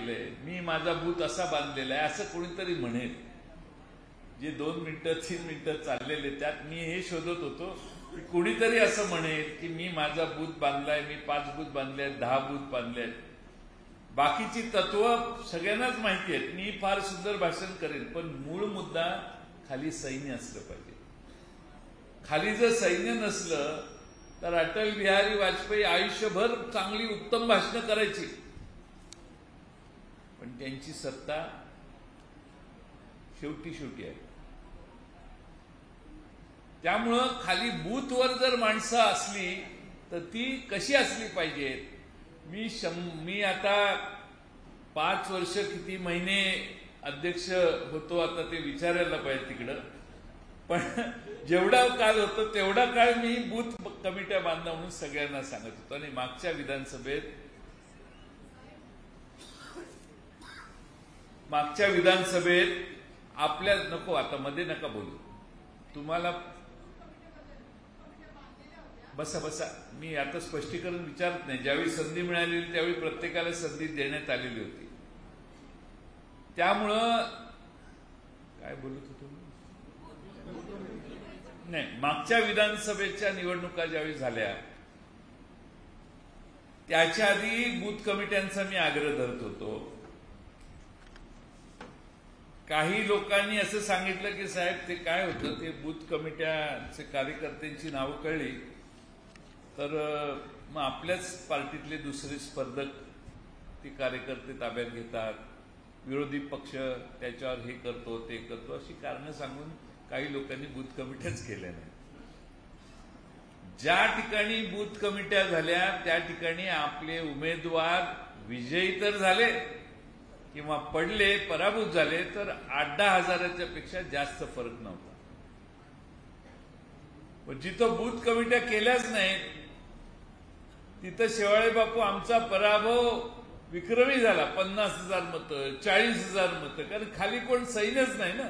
केलंय, मी माझा बूथ असा बांधलेला आहे असं कोणीतरी म्हणेल. जे 2 मिनिटं 3 मिनिटं चाललेले त्यात मी हे शोधत होतो की कोणीतरी असं म्हणेल की मी माझा बूथ बांधलाय, मी 5 बूथ बांधले आहेत, 10 बूथ बांधले आहेत. बाकीची तत्व सगळ्यांनाच माहिती आहेत. मी फार सुंदर भाषण करेन, पण मूळ मुद्दा खाली सैन्य असलं पाहिजे. खाली जर सैन्य नसलं तर अटल बिहारी वाजपेयी आयुष्यभर चांगली उत्तम भाषणं करायची, पण त्यांची सत्ता शेवटी आहे. त्यामुळं खाली बूथवर जर माणसं असली तर ती कशी असली पाहिजेत. मी आता 5 वर्ष किती महिने अध्यक्ष होतो, आता ते विचारायला पाहिजे तिकडं. पण जेवढा काळ होतो तेवढा काळ मी बूथ कमिट्या बांधणं म्हणून सगळ्यांना सांगत होतो. आणि मागच्या विधानसभेत आपल्या नको आता मध्ये नका बोलू, तुम्हाला बसा. मी आता स्पष्टीकरण विचारत नाही. ज्यावेळी संधी मिळालेली त्यावेळी प्रत्येकाला संधी देण्यात आलेली होती. त्यामुळं काय बोलत होतो नाही, मागच्या विधानसभेच्या निवडणुका ज्यावेळी झाल्या त्याच्या आधी बूथ कमिट्यांचा मी आग्रह धरत होतो. काही लोकांनी असं सांगितलं की साहेब ते काय होतं, ते बूथ कमिट्याचे कार्यकर्त्यांची नावं कळली तर मग आपल्याच पार्टीतले दुसरे स्पर्धक ते कार्यकर्ते ताब्यात घेतात, विरोधी पक्ष त्याच्यावर हे करतो ते करतो, अशी कारणं सांगून काही लोकांनी बूथ कमिट्याच केल्या नाही. ज्या ठिकाणी बूथ कमिट्या झाल्या त्या ठिकाणी आपले उमेदवार विजयी तर झाले किंवा पडले, पराभूत झाले, तर 8-10 हजाराच्या पेक्षा जास्त फरक नव्हता. पण जिथं बूथ कमिट्या केल्याच नाहीत तिथं शेवाळे बापू आमचा पराभव विक्रमी झाला. 50,000 मतं, 40,000 मतं, कारण खाली कोण सैन्यच नाही ना.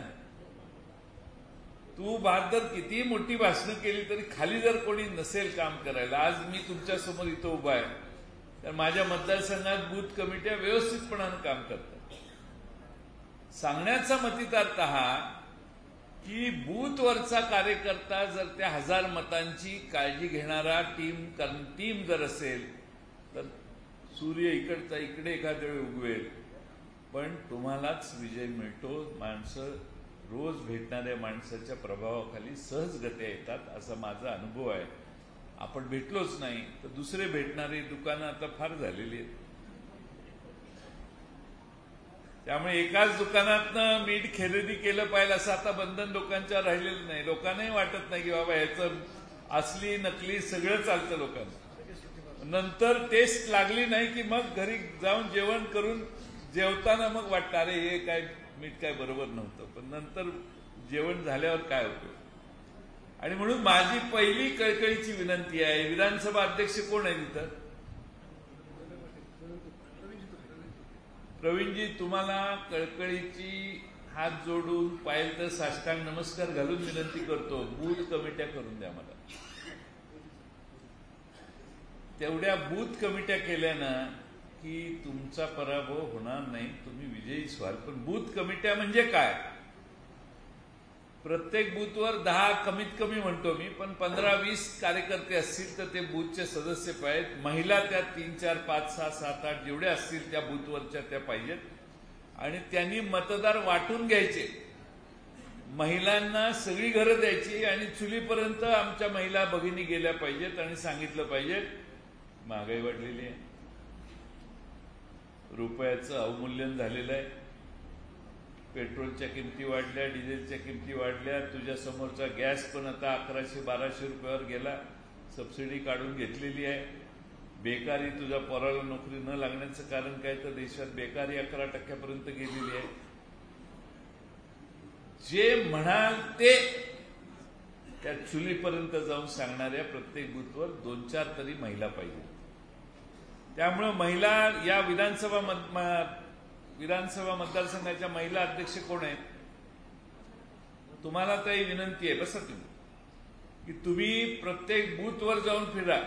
तू बहादर किती मोठी भाषणं केली तरी खाली जर कोणी नसेल काम करायला. आज मी तुमच्या समोर इथं उभा आहे तर माझ्या मतदारसंघात बूथ कमिट्या व्यवस्थितपणानं काम करतात. सांगण्याचा मतितार्थ हा की बूथवरचा कार्यकर्ता जर त्या 1000 मतांची काळजी घेणारा टीम जर असेल तर सूर्य इकडचा इकडे एखाद्या वेळी उगवेल, पण तुम्हालाच विजय मिळतो. माणसं रोज भेटणाऱ्या माणसाच्या प्रभावाखाली सहजगत्या येतात, असा माझा अनुभव आहे. आपण भेटलोच नाही तर दुसरे भेटणारे दुकानं आता फार झालेली आहेत. त्यामुळे एकाच दुकानातनं मीठ खरेदी केलं पाहिजे असं आता बंधन लोकांच्या राहिलेलं नाही. लोकांनाही वाटत नाही की बाबा ह्याचं असली नकली सगळं चालतं लोकांना. नंतर टेस्ट लागली नाही की मग घरी जाऊन जेवण करून जेवताना मग वाटतं अरे हे काय मीठ काय बरोबर नव्हतं, पण नंतर जेवण झाल्यावर काय होतं. आणि म्हणून माझी पहिली कळकळीची विनंती आहे, विधानसभा अध्यक्ष कोण आहे तिथं? प्रवीणजी, तुम्हाला कळकळीची हात जोडून पाहिजे तर साष्टांग नमस्कार घालून विनंती करतो, बूथ कमिट्या करून द्या मला. तेवढ्या बूथ कमिट्या केल्यानं की तुमचा पराभव होणार नाही, तुम्ही विजयीच व्हाल. पण बूथ कमिट्या म्हणजे काय? प्रत्येक बूथवर 10 कमीत कमी म्हणतो मी, पण 15-20 कार्यकर्ते असतील तर ते बूथचे सदस्य पाहिजेत. महिला त्या 3, 4, 5, 6, 7, 8 जेवढ्या असतील त्या बूथवरच्या त्या पाहिजेत. आणि त्यांनी मतदार वाटून घ्यायचे. महिलांना सगळी घरं द्यायची आणि चुलीपर्यंत आमच्या महिला भगिनी गेल्या पाहिजेत आणि सांगितलं पाहिजे महागाई वाढलेली आहे, रुपयाचं अवमूल्यन झालेलं आहे, पेट्रोलच्या किमती वाढल्या, डिझेलच्या किमती वाढल्या, तुझ्या समोरचा गॅस पण आता 1100-1200 रुपयावर गेला, सबसिडी काढून घेतलेली आहे. बेकारी, तुझ्या पोराला नोकरी न लागण्याचं कारण काय तर देशात बेकारी 11% गेलेली आहे. जे म्हणाल ते त्या चुलीपर्यंत जाऊन सांगणाऱ्या प्रत्येक बूथवर 2-4 तरी महिला पाहिजे. त्यामुळे महिला या विधानसभा मतदारसंघाच्या महिला अध्यक्ष कोण आहेत? तुम्हाला तर विनंती आहे, बसा तुम्ही, की तुम्ही प्रत्येक बूथवर जाऊन फिरा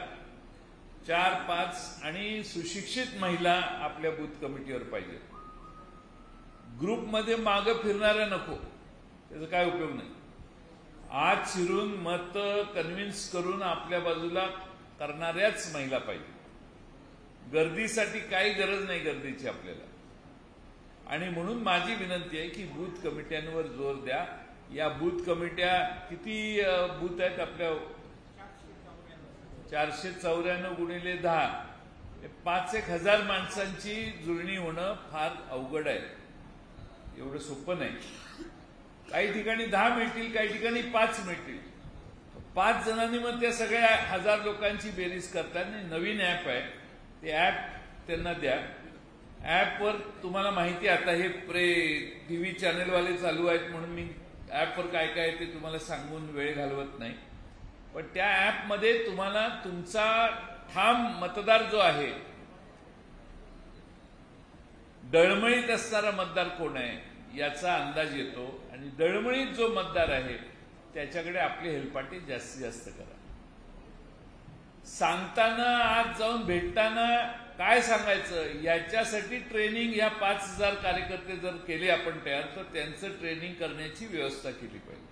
4-5 आणि सुशिक्षित महिला आपल्या बूथ कमिटीवर पाहिजे. ग्रुपमध्ये मागं फिरणाऱ्या नको, त्याचा काय उपयोग नाही. आत शिरून मत कन्व्हिन्स करून आपल्या बाजूला करणाऱ्याच महिला पाहिजे. गर्दीसाठी काही गरज नाही गर्दीची आपल्याला. आणि म्हणून माझी विनंती आहे की बूथ कमिट्यांवर जोर द्या. या बूथ कमिट्या किती बूथ आहेत आपल्या? 494 गुणिले 10, 5,000 माणसांची जुळणी होणं फार अवघड आहे. एवढं सोपं नाही. काही ठिकाणी 10 मिळतील, काही ठिकाणी 5 मिळतील. 5 जणांनी मग त्या सगळ्या 1000 लोकांची बेरीज करतात. नवीन ऍप आहे, ते ऍप त्यांना द्या. ऍपवर तुम्हाला माहिती आहे, आता हे टीव्ही चॅनलवाले चालू आहेत म्हणून मी ऍपवर काय काय ते तुम्हाला सांगून वेळ घालवत नाही. पण त्या ऍपमध्ये तुम्हाला तुमचा ठाम मतदार जो आहे, डळमळीत असणारा मतदार कोण आहे याचा अंदाज येतो. आणि डळमळीत जो मतदार आहे त्याच्याकडे आपली हेलपाटी जास्तीत जास्त करा. सांगताना, आज जाऊन भेटताना काय सांगायचं याच्यासाठी ट्रेनिंग ह्या 5,000 कार्यकर्ते जर केले आपण तयार, तर त्यांचं ट्रेनिंग करण्याची व्यवस्था केली पाहिजे.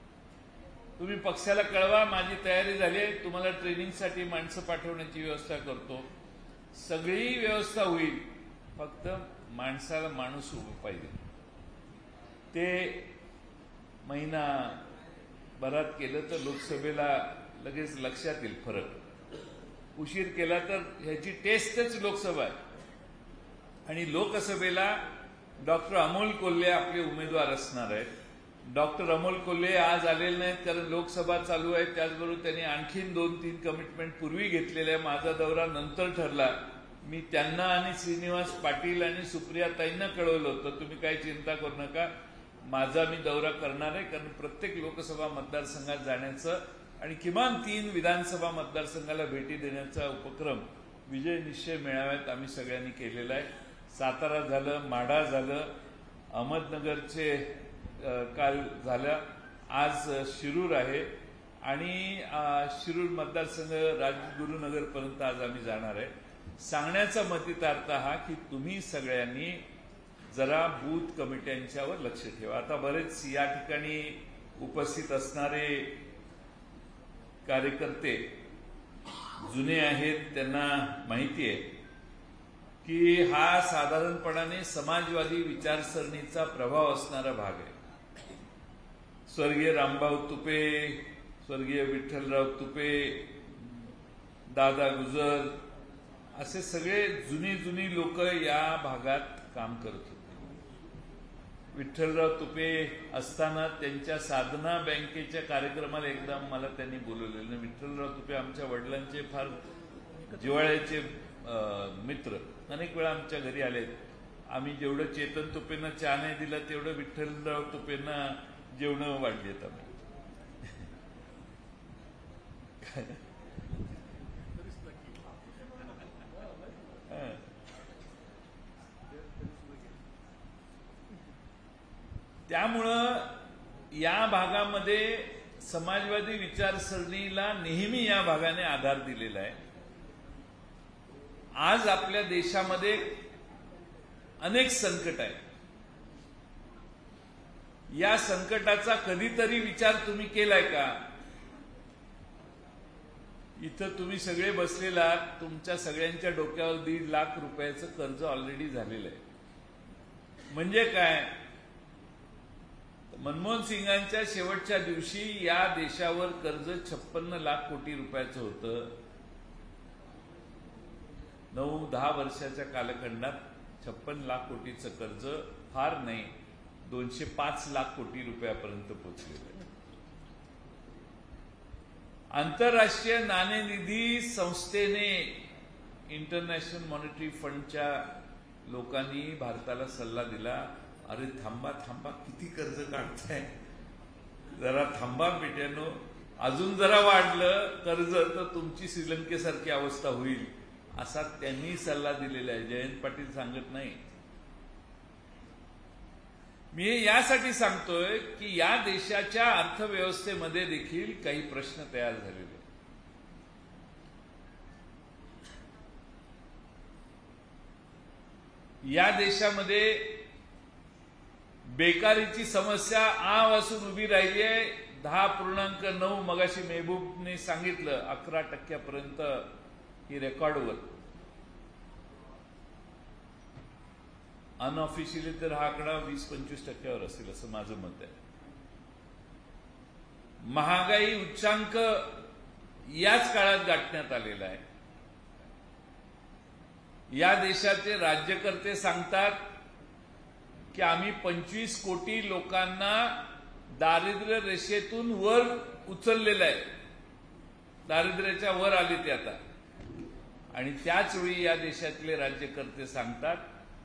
तुम्ही पक्षाला कळवा, माझी तयारी झाली आहे, तुम्हाला ट्रेनिंगसाठी माणसं पाठवण्याची व्यवस्था करतो. सगळी व्यवस्था होईल, फक्त माणसाला माणूस उभं पाहिजे. ते महिना भरात केलं तर लोकसभेला लगेच लक्षात येईल फरक. उशीर केला तर ह्याची टेस्टच लोकसभा आहे. आणि लोकसभेला डॉक्टर अमोल कोल्हे आपले उमेदवार असणार आहेत. डॉक्टर अमोल कोल्हे आज आलेले नाहीत कारण लोकसभा चालू आहे. त्याचबरोबर त्यांनी आणखीन 2-3 कमिटमेंट पूर्वी घेतलेल्या. माझा दौरा नंतर ठरला. मी त्यांना आणि श्रीनिवास पाटील आणि सुप्रियाताईंना कळवलं होतं, तुम्ही काही चिंता करू नका, माझा मी दौरा करणार आहे. कारण प्रत्येक लोकसभा मतदारसंघात जाण्याचं आणि किमान 3 विधानसभा मतदारसंघाला भेटी देण्याचा उपक्रम विजय निश्चय मेळाव्यात आम्ही सगळ्यांनी केलेला आहे. सातारा झालं, माढा झालं, अहमदनगरचे काल झालं, आज शिरूर आहे. आणि शिरूर मतदारसंघ राजगुरुनगरपर्यंत आज आम्ही जाणार आहे. सांगण्याचा मतितार्थ हा की तुम्ही सगळ्यांनी जरा बूथ कमिट्यांच्यावर लक्ष ठेवा. आता बरेच या ठिकाणी उपस्थित असणारे कार्यकर्ते जुने आहेत, त्यांना माहिती आहे की हा साधारणपणाने समाजवादी विचारसरणीचा प्रभाव असणारा भाग आहे. स्वर्गीय रामभाऊ तुपे, स्वर्गीय विठ्ठलराव तुपे, दादा गुजर असे सगळे जुनी लोक या भागात काम करत होते. विठ्ठलराव तुपे असताना त्यांच्या साधना बँकेच्या कार्यक्रमाला एकदा मला त्यांनी बोलवलेलं. विठ्ठलराव तुपे आमच्या वडिलांचे फार जिव्हाळ्याचे मित्र, अनेक वेळा आमच्या घरी आलेत. आम्ही जेवढं चेतन तुपेंना चहा नाही दिला तेवढं विठ्ठलराव तुपेंना जेवणं वाढलेत आम्ही. त्यामुळं या भागामध्ये समाजवादी विचारसरणीला नेहमी या भागाने आधार दिलेला आहे. आज आपल्या देशामध्ये अनेक संकट आहेत. या संकटाचा कधीतरी विचार तुम्ही केलाय का? इथं तुम्ही सगळे बसलेला, तुमच्या सगळ्यांच्या डोक्यावर 1.5 लाख रुपयाचं कर्ज ऑलरेडी झालेलं आहे. म्हणजे काय? मनमोहन सिंगांच्या शेवटच्या दिवशी या देशावर कर्ज 56 लाख कोटी रुपयाचं होतं. 9-10 वर्षाच्या कालखंडात 56 लाख कोटीचं कर्ज फार नाही 205 लाख कोटी रुपयापर्यंत पोहोचलेलं आहे. आंतरराष्ट्रीय नाणेनिधी संस्थेने, इंटरनॅशनल मॉनिटरी फंडच्या लोकांनी भारताला सल्ला दिला, अरे थांबा थांबा, किती कर्ज काढताय, जरा थांबा बेट्यानो, अजून जरा वाढलं कर्ज तर तुमची श्रीलंकेसारखी अवस्था होईल, असा त्यांनी सल्ला दिलेला आहे. जयंत पाटील सांगत नाही. मी यासाठी सांगतोय की या देशाच्या अर्थव्यवस्थेमध्ये देखील काही प्रश्न तयार झालेले. या देशामध्ये बेकारीची समस्या आजपासून उभी राहिली आहे 10.9. मगाशी मेहबूबने सांगितलं 11% ही रेकॉर्डवर. अनऑफिशियली तर हा आकडा 20-25% असेल असं माझं मत आहे. महागाई उच्चांक याच काळात गाठण्यात आलेला आहे. या देशाचे राज्यकर्ते सांगतात की आम्ही 25 कोटी लोकांना दारिद्र्य रेषेतून वर उचललेलं आहे, दारिद्र्याच्या वर आले ते आता. आणि त्याच वेळी या देशातले राज्यकर्ते सांगतात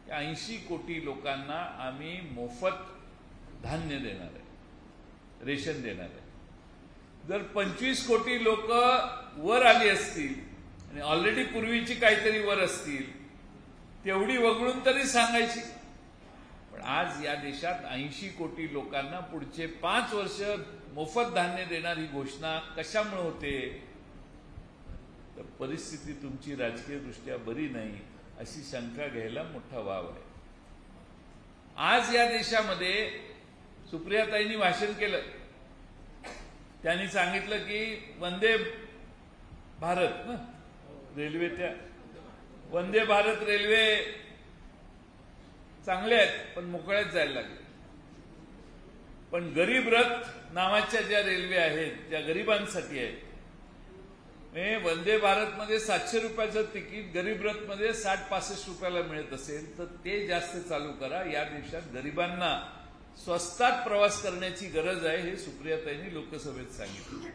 की 80 कोटी लोकांना आम्ही मोफत धान्य देणार आहे, रेशन देणार आहे. जर 25 कोटी लोक वर आली असतील आणि ऑलरेडी पूर्वीची काहीतरी वर असतील, तेवढी वगळून तरी सांगायची. पण आज या देशात 80 कोटी लोकांना पुढचे 5 वर्ष मोफत धान्य देणार ही घोषणा कशामुळे होते? तर परिस्थिती तुमची राजकीय दृष्ट्या बरी नाही अशी शंका घ्यायला मोठा वाव आहे. आज या देशामध्ये सुप्रियाताईंनी भाषण केलं. त्यांनी सांगितलं की वंदे भारत ना रेल्वे, त्या वंदे भारत रेल्वे चांगले आहेत पण मोकळ्याच जायला लागले. पण गरीब रथ नावाच्या ज्या रेल्वे आहेत त्या गरिबांसाठी आहेत. वंदे भारत मध्ये 700 रुपयाचं तिकीट गरीब रथ मध्ये 60-65 रुपयाला मिळत असेल तर ते जास्त चालू करा. या देशात गरिबांना स्वस्तात प्रवास करण्याची गरज आहे हे सुप्रियाताईंनी लोकसभेत सांगितलं.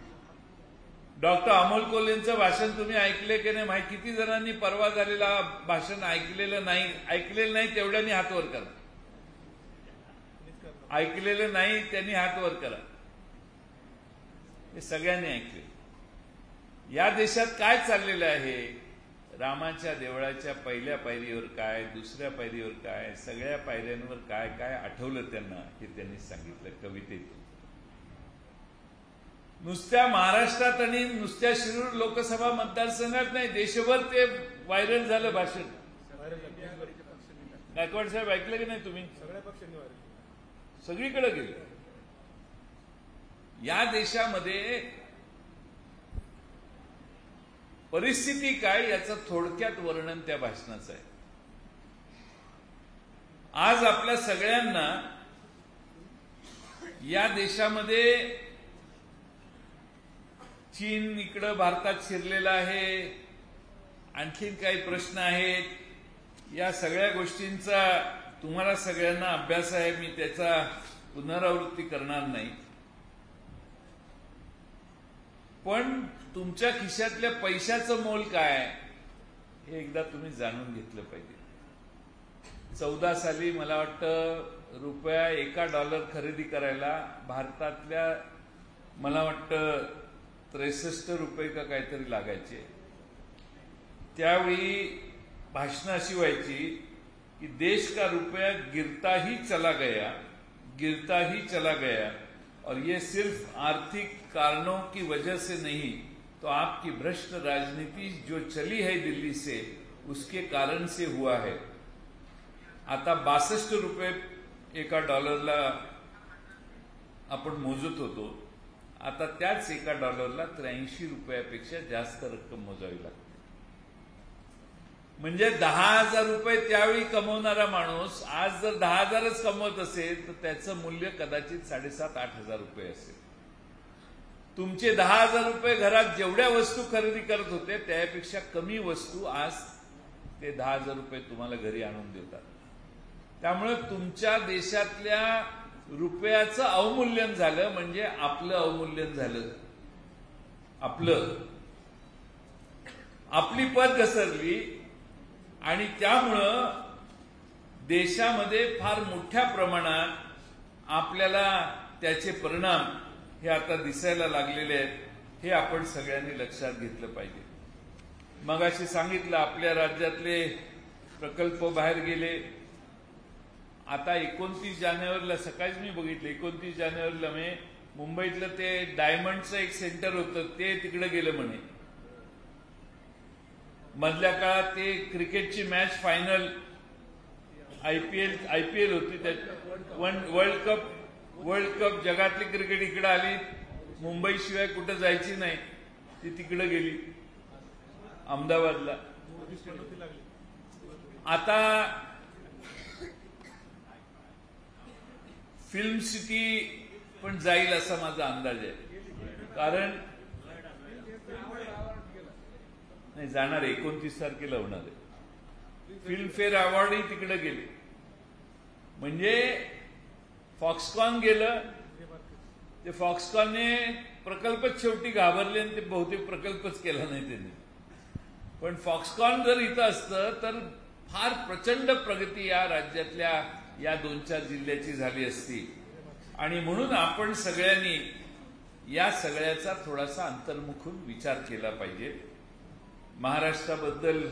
डॉक्टर अमोल कोल्हेंचं भाषण तुम्ही ऐकले की नाही माहिती? किती जणांनी परवा झालेला भाषण ऐकलेलं नाही तेवढ्यांनी हात वर करा. ऐकलेलं नाही त्यांनी हात वर करा. हे सगळ्यांनी ऐकले. या देशात काय चाललेलं आहे? रामाच्या देवळाच्या पहिल्या पायरीवर काय, दुसऱ्या पायरीवर काय, सगळ्या पायऱ्यांवर काय काय आठवलं त्यांना हे त्यांनी सांगितलं कवितेत. नुसत्या महाराष्ट्रात आणि नुसत्या शिरूर लोकसभा मतदारसंघात नाही, देशभर ते व्हायरल झालं भाषण. गायकवाड साहेब ऐकलं की नाही तुम्ही? सगळीकडे गेलं. या देशामध्ये परिस्थिती काय याचं थोडक्यात वर्णन त्या भाषणाचं आहे. आज आपल्या सगळ्यांना या देशामध्ये चीन इकडं भारतात शिरलेला आहे, आणखीन काही प्रश्न आहेत. या सगळ्या गोष्टींचा तुम्हाला सगळ्यांना अभ्यास आहे, मी त्याचा पुनरावृत्ती करणार नाही. पण तुमच्या खिशातल्या पैशाचं मोल काय हे एकदा तुम्ही जाणून घेतलं पाहिजे. 14 साली मला वाटतं रुपया $1 खरेदी करायला भारतातल्या मला वाटतं 63 रुपये का काहीतरी लागायचे. त्यावेळी भाषणं अशी व्हायची कि देश का रुपया गिरता ही चला गया और ये सिर्फ आर्थिक कारणों की वजह से नहीं तो आपकी भ्रष्ट राजनीति जो चली है दिल्ली से उसके कारण से हुआ है. आता 62 रुपये $1 आपण मोजत होतो, आता त्याच $1 83 रुपयापेक्षा जास्त रक्कम मोजावी लागते. म्हणजे 10,000 रुपये त्यावेळी कमवणारा माणूस आज जर 10,000च कमवत असेल तर त्याचं मूल्य कदाचित 7,500-8,000 रुपये असेल. तुमचे 10,000 रुपये घरात जेवढ्या वस्तू खरेदी करत होते त्यापेक्षा कमी वस्तू आज ते 10,000 रुपये तुम्हाला घरी आणून देतात. त्यामुळे तुमच्या देशातल्या रुपयाचं अवमूल्यन झालं म्हणजे आपलं अवमूल्यन झालं. आपली पत घसरली आणि त्यामुळं देशामध्ये फार मोठ्या प्रमाणात आपल्याला त्याचे परिणाम हे आता दिसायला लागलेले आहेत. हे आपण सगळ्यांनी लक्षात घेतलं पाहिजे. मगाशी सांगितलं आपल्या राज्यातले प्रकल्प बाहेर गेले. आता 29 जानेवारीला सकाळीच मी बघितलं, 29 जानेवारीला मुंबईतलं ते डायमंडचं एक सेंटर होतं ते तिकडे गेलं म्हणे. मधल्या काळात ते क्रिकेटची मॅच फायनल आयपीएल होती, त्यात वर्ल्ड कप जगातली क्रिकेट इकडे आली, मुंबई शिवाय कुठं जायची नाही, ती तिकडे गेली अहमदाबादला. आता फिल्म सिटी पण जाईल असा माझा अंदाज आहे. कारण नाही जाणार, 29 तारखेला होणार आहे. फिल्मफेअर अवॉर्डही तिकडे गेले. म्हणजे फॉक्सकॉन गेलं, ते फॉक्सकॉनने प्रकल्पच शेवटी घाबरले आणि ते बहुतेक प्रकल्पच केला नाही त्यांनी. पण फॉक्सकॉन जर इथं असतं तर फार प्रचंड प्रगती या राज्यातल्या या 2-4 जिल्ह्याची झाली असती. आणि म्हणून आपण सगळ्यांनी या सगळ्याचा थोडासा अंतर्मुखून विचार केला पाहिजे. महाराष्ट्राबद्दल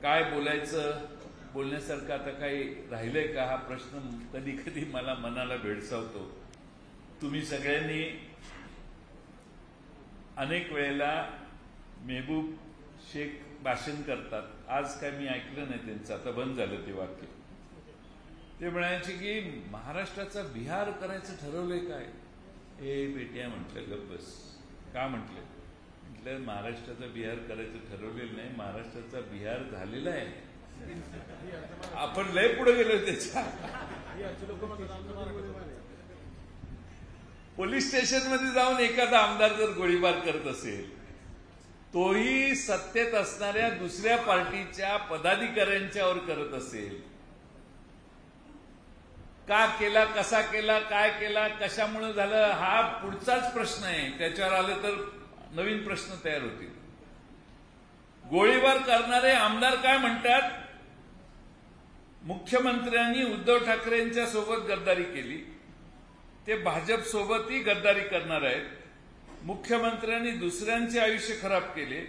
काय बोलायचं, बोलण्यासारखं आता काही राहिलंय का, हा प्रश्न कधी कधी मला मनाला भेडसावतो. तुम्ही सगळ्यांनी अनेक वेळेला मेहबूब शेख भाषण करतात. आज काय मी ऐकलं नाही त्यांचं, आता बंद झालं ते वाक्य. ते म्हणायचे की महाराष्ट्राचा बिहार करायचं ठरवलंय काय. ए बेट्या म्हटलं गप्प बस. का म्हटलं, म्हटलं महाराष्ट्राचा बिहार करायचं ठरवलेलं नाही, महाराष्ट्राचा बिहार झालेला आहे. आपण लय पुढे गेलो त्याच्या. पोलीस स्टेशनमध्ये जाऊन एखादा आमदार जर गोळीबार करत असेल, तोही सत्तेत असणाऱ्या दुसऱ्या पार्टीच्या पदाधिकाऱ्यांच्यावर करत असेल, का केला, कसा केला, काय केला, कशामुळे झालं, हा पुढचाच प्रश्न आहे. त्याच्यावर आलं तर नवीन प्रश्न तयार होतील. गोळीबार करणारे आमदार काय म्हणतात, मुख्यमंत्र्यांनी उद्धव ठाकरेंच्या सोबत गद्दारी केली, ते भाजप सोबतही गद्दारी करणार आहेत. मुख्यमंत्र्यांनी दुसऱ्यांचे आयुष्य खराब केले,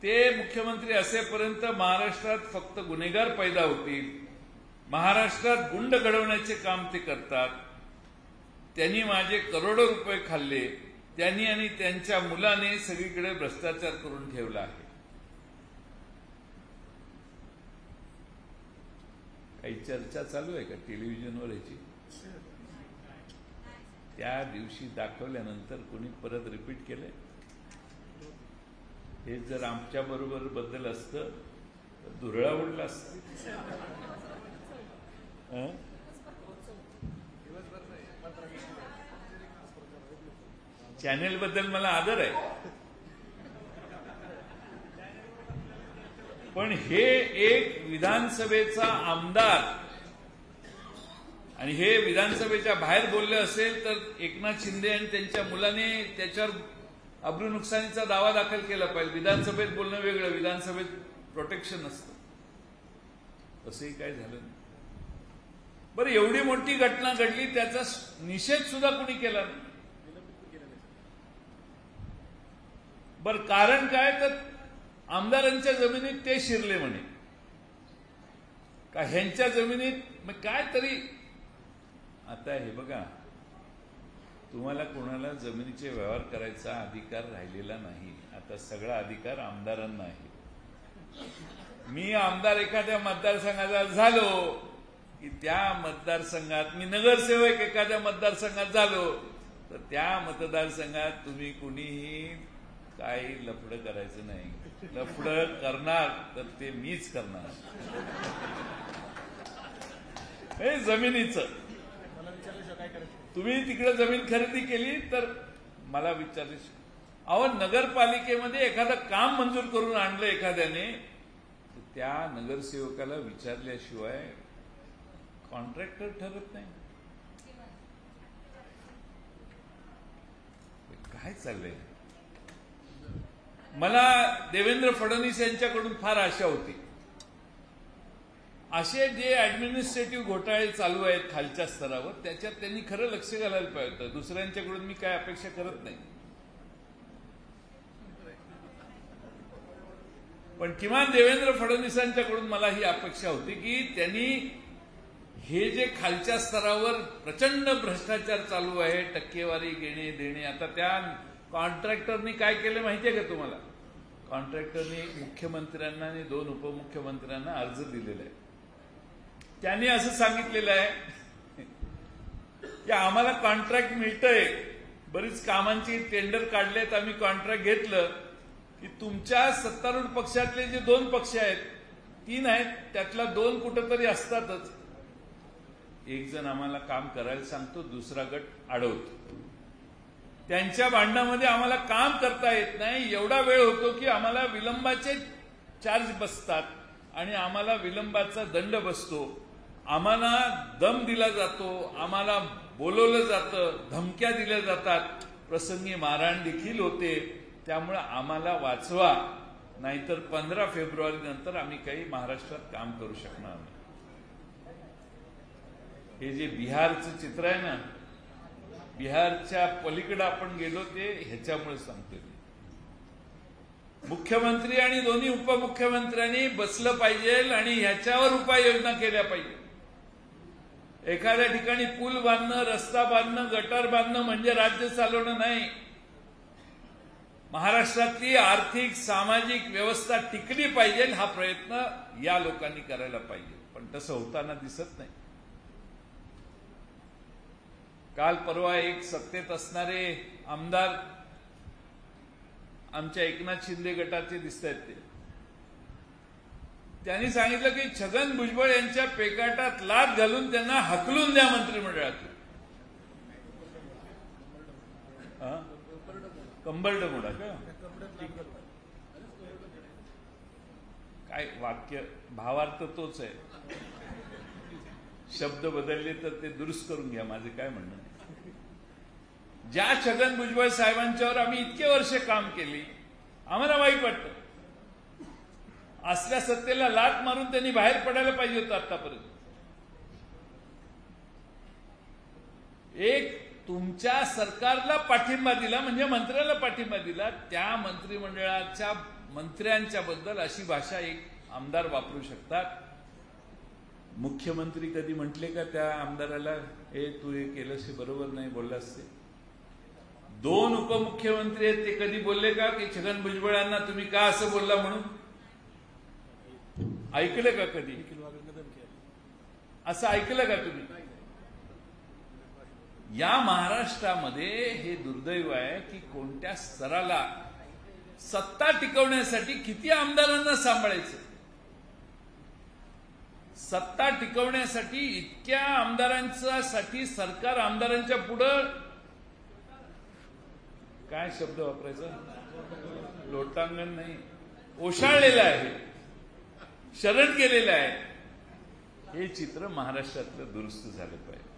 ते मुख्यमंत्री असेपर्यंत महाराष्ट्रात फक्त गुन्हेगार पैदा होतील. महाराष्ट्रात गुंड घडवण्याचे काम ते करतात. त्यांनी माझे करोडो रुपये खाल्ले, त्यांनी आणि त्यांच्या मुलाने सगळीकडे भ्रष्टाचार करून ठेवला आहे. काही चर्चा चालू आहे का टेलिव्हिजनवर याची? त्या दिवशी दाखवल्यानंतर कोणी परत रिपीट केलंय? हे जर आमच्या बरोबर बद्दल असतं तर धुरळा उडला असता. चॅनेल बद्दल मला आदर आहे, पण हे एक विधानसभेचा आमदार आणि हे विधानसभेच्या बाहेर बोलले असेल तर एकनाथ शिंदे आणि त्यांच्या मुलाने त्याच्यावर अब्रू नुकसानीचा दावा दाखल केला पाहिजे. विधानसभेत बोलणं वेगळं, विधानसभेत प्रोटेक्शन असतं. असंही काय झालं नाही. बरं, एवढी मोठी घटना घडली, त्याचा निषेध सुद्धा कोणी केला नाही. बरं, कारण काय, तर आमदारांच्या जमिनीत ते शिरले म्हणे, का ह्यांच्या जमिनीत, मग काय तरी. आता हे बघा, तुम्हाला कोणाला जमिनीचे व्यवहार करायचा अधिकार राहिलेला नाही. आता सगळा अधिकार आमदारांना आहे. मी आमदार एखाद्या मतदारसंघाचा झालो की त्या मतदारसंघात, मी नगरसेवक एखाद्या मतदारसंघात झालो तर त्या मतदारसंघात तुम्ही कुणीही काही लफडं करायचं नाही. लफडं करणार तर ते मीच करणार. हे जमिनीचं, तुम्ही तिकडे जमीन खरेदी केली तर मला विचारले, अहो नगरपालिकेमध्ये एखादं काम मंजूर करून आणलं एखाद्याने, त्या नगरसेवकाला विचारल्याशिवाय कॉन्ट्रॅक्टर ठरत नाही. काय चाललंय? मला देवेंद्र फडणवीस यांच्याकडून फार आशा होती. असे जे ऍडमिनिस्ट्रेटिव्ह घोटाळे चालू आहेत खालच्या स्तरावर, त्याच्यात त्यांनी खरं लक्ष घालायला पाहिजे होतं. दुसऱ्यांच्याकडून मी काय अपेक्षा करत नाही, पण किमान देवेंद्र फडणवीसांच्याकडून मला ही अपेक्षा होती की त्यांनी हे जे खालच्या स्तरावर प्रचंड भ्रष्टाचार चालू आहे, टक्केवारी घेणे देणे, आता त्या कॉन्ट्रॅक्टरनी काय केलं माहितीये का तुम्हाला? कॉन्ट्रॅक्टरनी मुख्यमंत्र्यांना आणि 2 उपमुख्यमंत्र्यांना अर्ज दिलेला आहे त्यांनी असं सांगितलेलं आहे की आम्हाला कॉन्ट्रॅक्ट मिळतंय, बरीच कामांची टेंडर काढलेत, आम्ही कॉन्ट्रॅक्ट घेतलं की तुमच्या सत्तारूढ पक्षातले जे 2 पक्ष आहेत, 3 आहेत, त्यातला 2 कुठंतरी असतातच. एक जण आम्हाला काम करायला सांगतो, दुसरा गट अडवतो. त्यांच्या भांडणामध्ये आम्हाला काम करता येत नाही. एवढा वेळ होतो की आम्हाला विलंबाचे चार्ज बसतात आणि आम्हाला विलंबाचा दंड बसतो. आम्हाला दम दिला जातो, आम्हाला बोलवलं जातं, धमक्या दिल्या जातात, प्रसंगी मारहाण देखील होते. त्यामुळे आम्हाला वाचवा, नाहीतर 15 फेब्रुवारी नंतर आम्ही काही महाराष्ट्रात काम करू शकणार नाही. हे जे बिहारचं चित्र आहे ना, बिहारच्या पलीकडे आपण गेलो ते ह्याच्यामुळे सांगतोय. मुख्यमंत्री आणि दोन्ही उपमुख्यमंत्र्यांनी बसलं पाहिजे आणि ह्याच्यावर उपाययोजना केल्या पाहिजे. एखाद्या ठिकाणी पूल बांधणं, रस्ता बांधणं, गटार बांधणं म्हणजे राज्य चालवणं नाही. महाराष्ट्रातली आर्थिक सामाजिक व्यवस्था टिकली पाहिजे हा प्रयत्न या लोकांनी करायला पाहिजे. पण तसं होताना दिसत नाही. काल परवा एक सत्तेत असणारे आमदार आमच्या एकनाथ शिंदे गटाचे दिसत आहेत. त्यांनी सांगितलं की छगन भुजबळ यांच्या पेकाटात लाथ घालून त्यांना हकलून द्या मंत्रिमंडळातून. कंबरड मोडा का काय वाक्य, भावार्थ तोच आहे. शब्द बदलले तर ते दुरुस्त करून घ्या. माझे काय म्हणणं, ज्या छगन भुजबळ साहेबांच्यावर आम्ही इतके वर्ष काम केली, आम्हाला वाईट वाटतं. असल्या सत्तेला लाथ मारून त्यांनी बाहेर पडायला पाहिजे होतं आतापर्यंत. एक तुमच्या सरकारला पाठिंबा दिला म्हणजे मंत्र्याला पाठिंबा दिला, त्या मंत्रिमंडळाच्या मंत्र्यांच्या बद्दल अशी भाषा एक आमदार वापरू शकतात. मुख्यमंत्री कधी म्हटले का त्या आमदाराला, हे तू हे केलंस हे बरोबर नाही बोललास ते? 2 उपमुख्यमंत्री आहेत, ते कधी बोलले का की छगन भुजबळ यांना तुम्ही का असं बोलला म्हणून? ऐकलं का कधी? असं ऐकलं का तुम्ही? या महाराष्ट्रामध्ये हे दुर्दैव आहे की कोणत्या स्तराला सत्ता टिकवण्यासाठी किती आमदारांना सांभाळायचं. सत्ता टिकवण्यासाठी इतक्या आमदारांसाठी सरकार आमदारांच्या पुढं काय शब्द वापरायचा, लोटांगण नाही, ओशाळलेलं आहे, शरण केलेलं आहे. हे चित्र महाराष्ट्रातलं दुरुस्त झालं पाहिजे.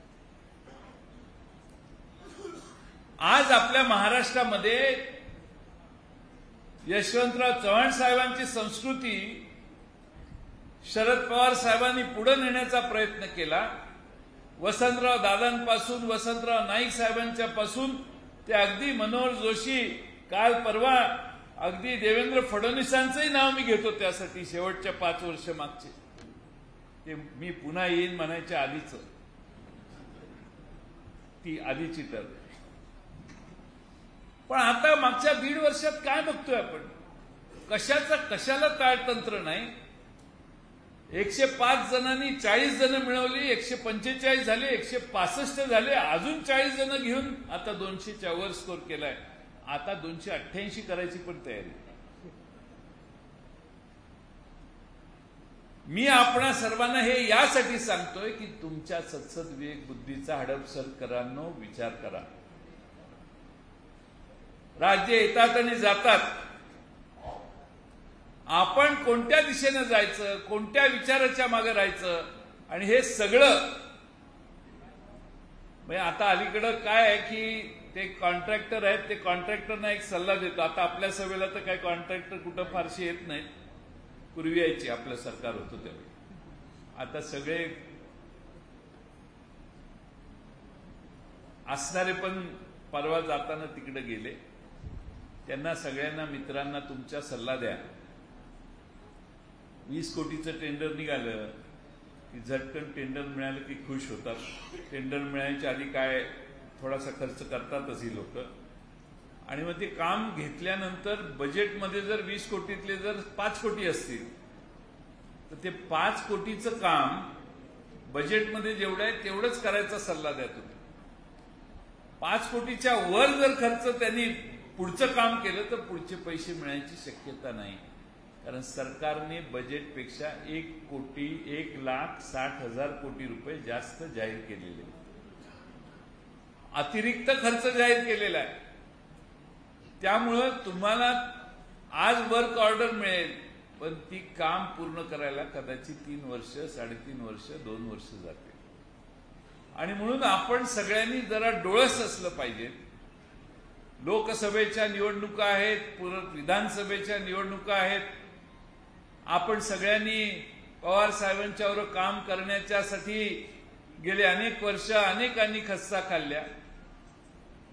आज आपल्या महाराष्ट्रामध्ये यशवंतराव चव्हाण साहेबांची संस्कृती शरद पवार साहेबांनी पुढे नेण्याचा प्रयत्न केला. वसंतराव दादांपासून वसंतराव नाईक साहेबांच्या पासून ते अगदी मनोहर जोशी, काल परवा अगदी देवेंद्र फडणवीसांचंही नाव मी घेतो त्यासाठी, शेवटच्या 5 वर्ष मागचे, ते मी पुन्हा येईन म्हणायच्या आधीच ती आधीची तर. पण आता मागच्या 1.5 वर्षात काय बघतोय आपण? कशाला ताळतंत्र नाही. 105 जणांनी 40 जण मिळवली, 145 झाले, 165 झाले, अजून 40 जण घेऊन आता 200च्या वर स्कोर केलाय. आता 288 करायची पण तयारी. मी आपणा सर्वांना हे यासाठी सांगतोय की तुमच्या सत्सद विवेक बुद्धीचा हडपसरकरांनो विचार करा. राज्य येतात आणि जातात. आपण कोणत्या दिशेनं जायचं, कोणत्या विचाराच्या मागे राहायचं, आणि हे सगळं म्हणजे आता अलीकडं काय आहे की ते कॉन्ट्रॅक्टर आहेत, ते कॉन्ट्रॅक्टरना एक सल्ला देतो. आता आपल्या सभेला तर काय कॉन्ट्रॅक्टर कुठं फारशी येत नाहीत, पूर्वी यायची, आपलं सरकार होतं त्यावेळी. आता सगळे असणारे पण परवा जाताना तिकडे गेले. त्यांना सगळ्यांना मित्रांना तुमचा सल्ला द्या. 20 कोटीचं टेंडर निघालं की झटकन टेंडर मिळालं की खुश होतात. टेंडर मिळायच्या आधी काय थोडासा खर्च करतातच ही लोक, आणि मग ते काम घेतल्यानंतर बजेटमध्ये जर 20 कोटीतले जर 5 कोटी असतील तर ते 5 कोटीचं काम बजेटमध्ये जेवढं आहे तेवढंच करायचा सल्ला द्या तुम्ही. 5 कोटीच्या वर जर खर्च त्यांनी पुढचं काम केलं तर पुढचे पैसे मिळण्याची शक्यता नाही. कारण सरकारने बजेटपेक्षा 1,60,000 कोटी रुपये जास्त जाहीर केलेले, अतिरिक्त खर्च जाहीर केलेला आहे. त्यामुळं तुम्हाला आज वर्क ऑर्डर मिळेल, पण ती काम पूर्ण करायला कदाचित 3 वर्ष, 3.5 वर्ष, 2 वर्ष जातील. आणि म्हणून आपण सगळ्यांनी जरा डोळस असलं पाहिजे. लोकसभेच्या निवडणुका आहेत, परत विधानसभेच्या निवडणुका आहेत. आपण सगळ्यांनी पवार साहेबांच्यावर काम करण्याच्यासाठी गेले अनेक वर्ष अनेकांनी खस्ता खाल्ल्या.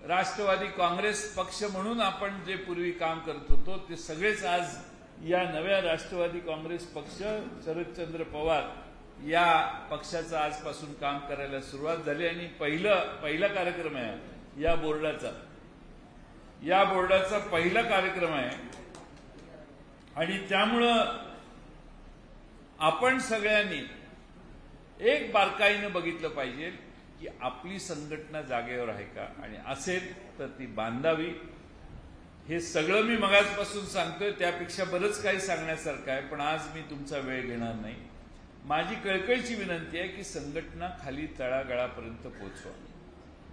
राष्ट्रवादी काँग्रेस पक्ष म्हणून आपण जे पूर्वी काम करत होतो ते सगळेच आज या नव्या राष्ट्रवादी काँग्रेस पक्ष, शरदचंद्र पवार या पक्षाचं आजपासून काम करायला सुरुवात झाली. आणि पहिला कार्यक्रम आहे या बोर्डाचा पहिला कार्यक्रम आहे. आणि त्यामुळं आपण सगळ्यांनी एक बारकाईनं बघितलं पाहिजे की आपली संघटना जागेवर आहे का, आणि असेल तर ती बांधावी. हे सगळं मी मगाचपासून सांगतोय, त्यापेक्षा बरंच काही सांगण्यासारखं आहे, पण आज मी तुमचा वेळ घेणार नाही. माझी कळकळीची विनंती आहे की संघटना खाली तळागाळापर्यंत पोहोचवा.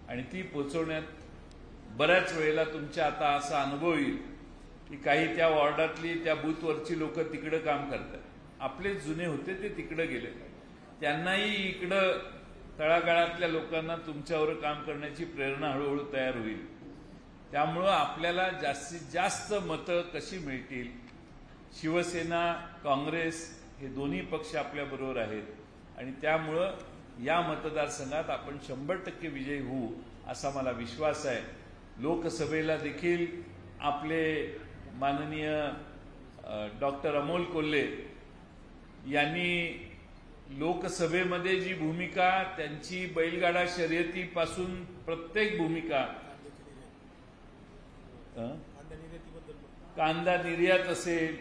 आणि ती पोहोचवण्यात बऱ्याच वेळेला तुमच्या आता असा अनुभव येईल की काही त्या वॉर्डातली, त्या बूथवरची लोक तिकडं काम करतात. आपले जुने होते ते तिकडं गेले, त्यांनाही इकडं तळागाळातल्या लोकांना तुमच्यावर काम करण्याची प्रेरणा हळूहळू तयार होईल. त्यामुळं आपल्याला जास्तीत जास्त मतं कशी मिळतील. शिवसेना, काँग्रेस हे दोन्ही पक्ष आपल्याबरोबर आहेत, आणि त्यामुळं या मतदारसंघात आपण 100% विजयी होऊ असा मला विश्वास आहे. लोकसभेला देखील आपले माननीय डॉक्टर अमोल कोल्हे यांनी लोकसभेमध्ये जी भूमिका त्यांची बैलगाडा शर्यतीपासून प्रत्येक भूमिका, कांदा निर्यात असेल,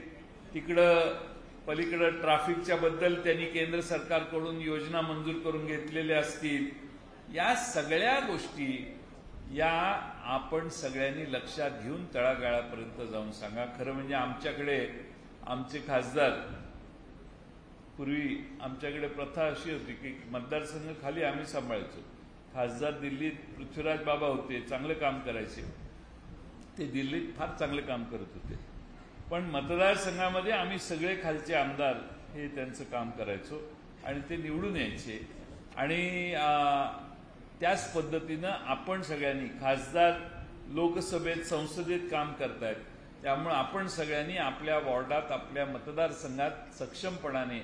तिकडं पलीकडं ट्रॅफिकच्या बद्दल त्यांनी केंद्र सरकारकडून योजना मंजूर करून घेतलेल्या असतील, या सगळ्या गोष्टी या आपण सगळ्यांनी लक्षात घेऊन तळागाळापर्यंत जाऊन सांगा. खरं म्हणजे आमच्याकडे आमचे खासदार, पूर्वी आमच्याकडे प्रथा अशी होती की मतदारसंघ खाली आम्ही सांभाळायचो. खासदार दिल्लीत पृथ्वीराज बाबा होते, चांगलं काम करायचे, ते दिल्लीत फार चांगलं काम करत होते. पण मतदारसंघामध्ये आम्ही सगळे खालचे आमदार हे त्यांचं काम करायचो आणि ते निवडून यायचे. आणि त्याच पद्धतीनं आपण सगळ्यांनी, खासदार लोकसभेत, संसदेत काम करतायत, त्यामुळे आपण सगळ्यांनी आपल्या वॉर्डात, आपल्या मतदारसंघात सक्षमपणाने,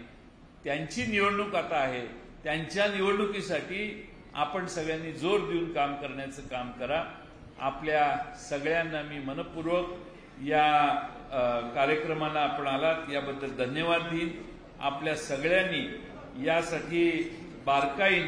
त्यांची निवडणूक आता आहे, त्यांच्या निवडणुकीसाठी आपण सगळ्यांनी जोर देऊन काम करण्याचं काम करा. आपल्या सगळ्यांना मी मनपूर्वक या कार्यक्रमाला आपण आलात याबद्दल धन्यवाद देईन. आपल्या सगळ्यांनी यासाठी बारकाईनं